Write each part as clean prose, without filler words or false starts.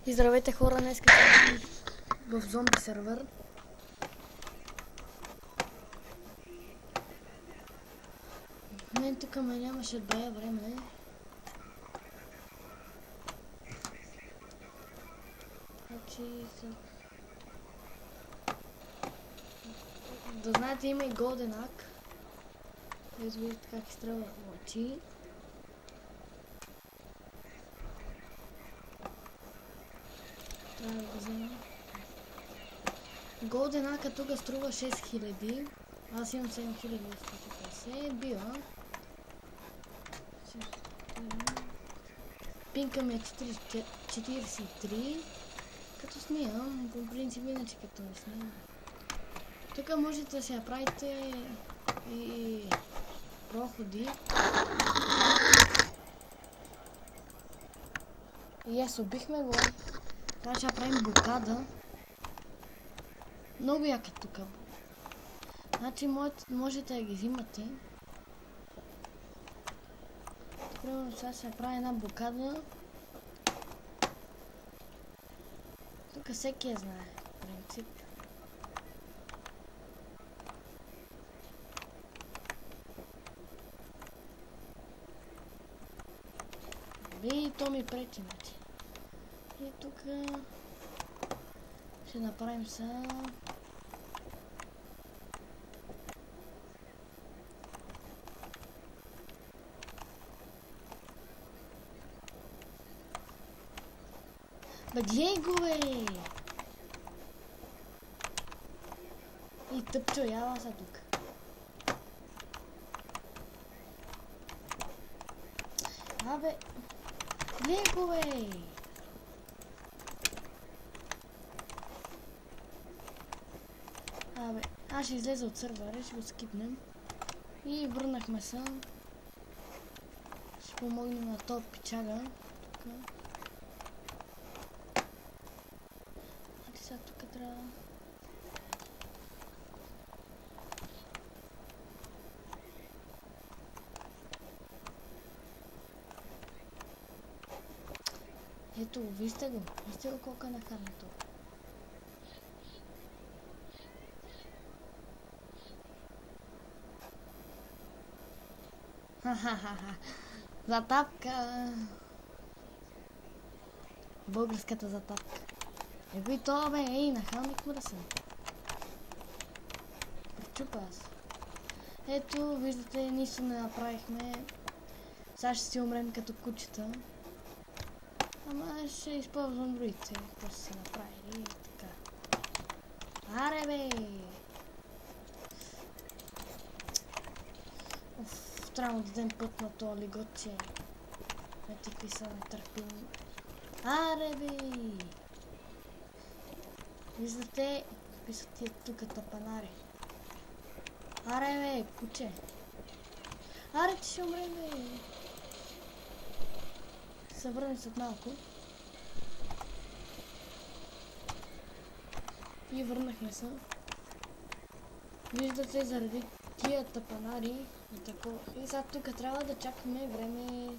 И здравейте хора, днес съм в зомби сервер. Мен тук ме нямаше бая време. Значи да знаете, има и Golden Ак. Ето видите как изстрелва лъчи. Трябва да го взема. Golden Ак тук струва 6000. Аз имам 7250. Бива. Пинка ми е 43. Като снимам, по принцип иначе като не снимам. Тук можете да си направите и проходи. И аз убихме го. Така ще правим блокада. Много яка тук. Значи можете да ги взимате. Примерно сега ще прави една блокада. Тук всеки знае, в принцип. И то ми пречи, значи. И тук ще направим са. Бе, гледай го, бе! И тъпчо, яла са тук. Абе, гледай го, бе! Абе, аз ще излеза от сървъра, ще го скипнем. И върнахме се. Ще помогнем на този пичага. Сега тук трябва... Ето го, вижте го колко е нахарнато. Ха-ха-ха-ха. Затапка. Българската затапка. Его и това, бе, ей, нахалник му да съм. Пречупа аз. Ето, виждате, нищо не направихме. Сега ще си умрем като кучета. Ама ще използвам другите, какво са си направили и така. Аре, бе! Уф, трябва да дадем път на това лиготче. Ето какви са нетърпими. Аре, бе! Виждате, какви са тия тука тапанари. Аре, бе, куче. Аре, ти ще умре, бе. Се върнем след малко. И върнахме се. Виждате, заради тия тапанари и такова. И сега тук трябва да чакаме време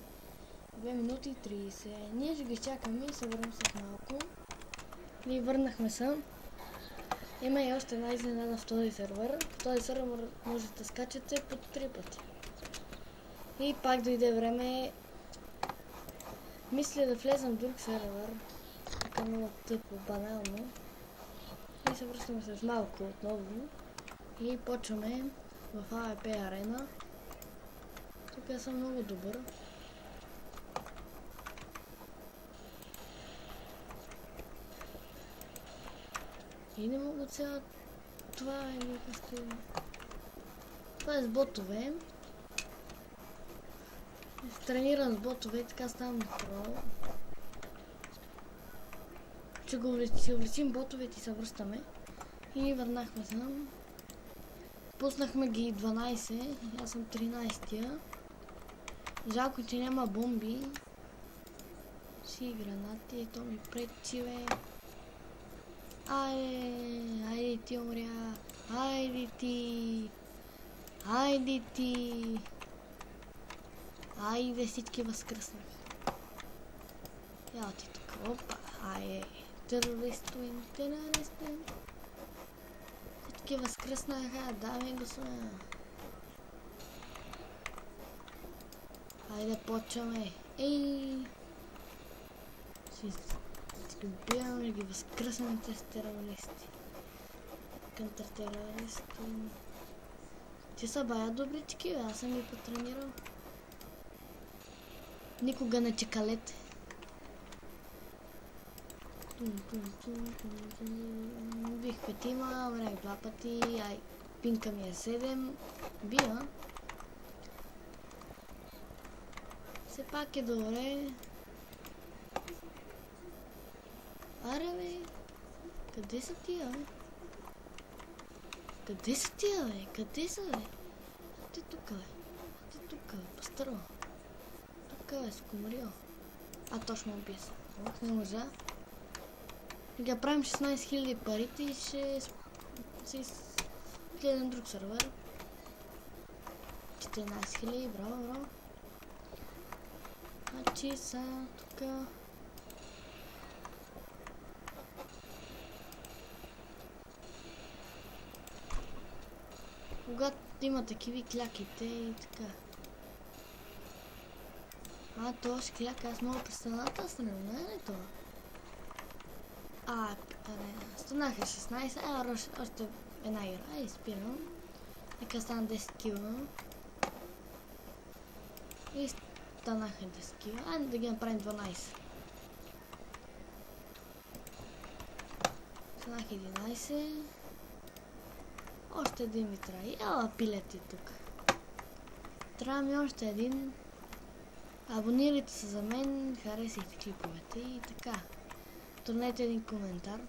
2 минути и 30. Ние ще ги чакаме и се върнем след малко. И върнахме се. Има и още една изненада в този сервер. В този сервер можете да скачате по 3 пъти. И пак дойде време. Мисля да влезам в друг сервер. Така много тъпо, банално. И се връщаме след малко отново. И почваме в AWP арена. Тук съм много добър. И не мога цяло това е някакъв. Това е с ботове. Тренирам с ботове и така ставам про. Ще си увлечим ботовете и се връщаме. И върнахме се. Пуснахме ги 12. Аз съм 13-тия. Жалко, че няма бомби. Си гранати. Ето ми пречи, бе. Айде ти умря. Айде ти. Айде всички възкръснах. Я ти тук. Опа. е терористуин. Всички възкръснаха, дами и господа. Хайде почваме. Ей! Ще убиваме да ги възкръснем тези терористи. Контртерористи. Те са бая добри такива, аз съм ги потренирал. Никога не чекалете. Бих петима, умрях 2 пъти, ай, пинка ми е 7. Бия. Все пак е добре. Аре бе, къде са тия бе? Къде са тия бе? Къде са бе? Ти тука бе. Ти тука бе, постърва. Тука бе, скумрил. Точно убия се. Ох, не можа. Сега правим 16 000 парите и ще се гледам друг сервер. 14 000, браво. Значи са тука. Когато има такива кляките и така. Това ще кляка, аз мога престаната страна, не е това? Станаха 16, още една игра и спирам. Нека стана 10 кила. И станаха 10 кила. Айде да ги направим 12. Станаха 11. Още един ми трябва. Ела пилети тук. Трябва ми още един. Абонирайте се за мен, харесайте клиповете и така. Турнете един коментар.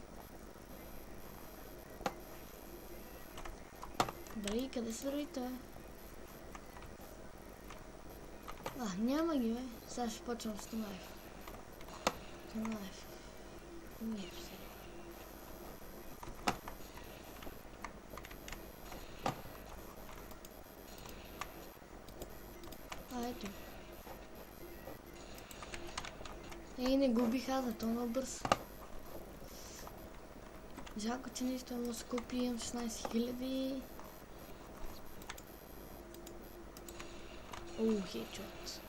Дали, къде са другите? Няма ги бе. Сега ще почвам с Тонаев. Не се. Ето. Не губих аз, зато много бърз. Жалко, че нищо не се купи, имам 16 000. Хедшот.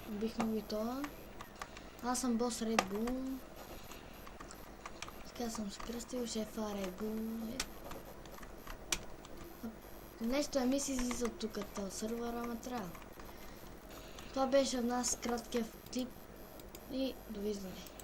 Убихме го и това. Аз съм бос Red Bull. Така съм скръстил шефа Red Bull. Нещо ми си излиза тук този сервер, ама трябва. Това беше от нас краткият клип и довиждане.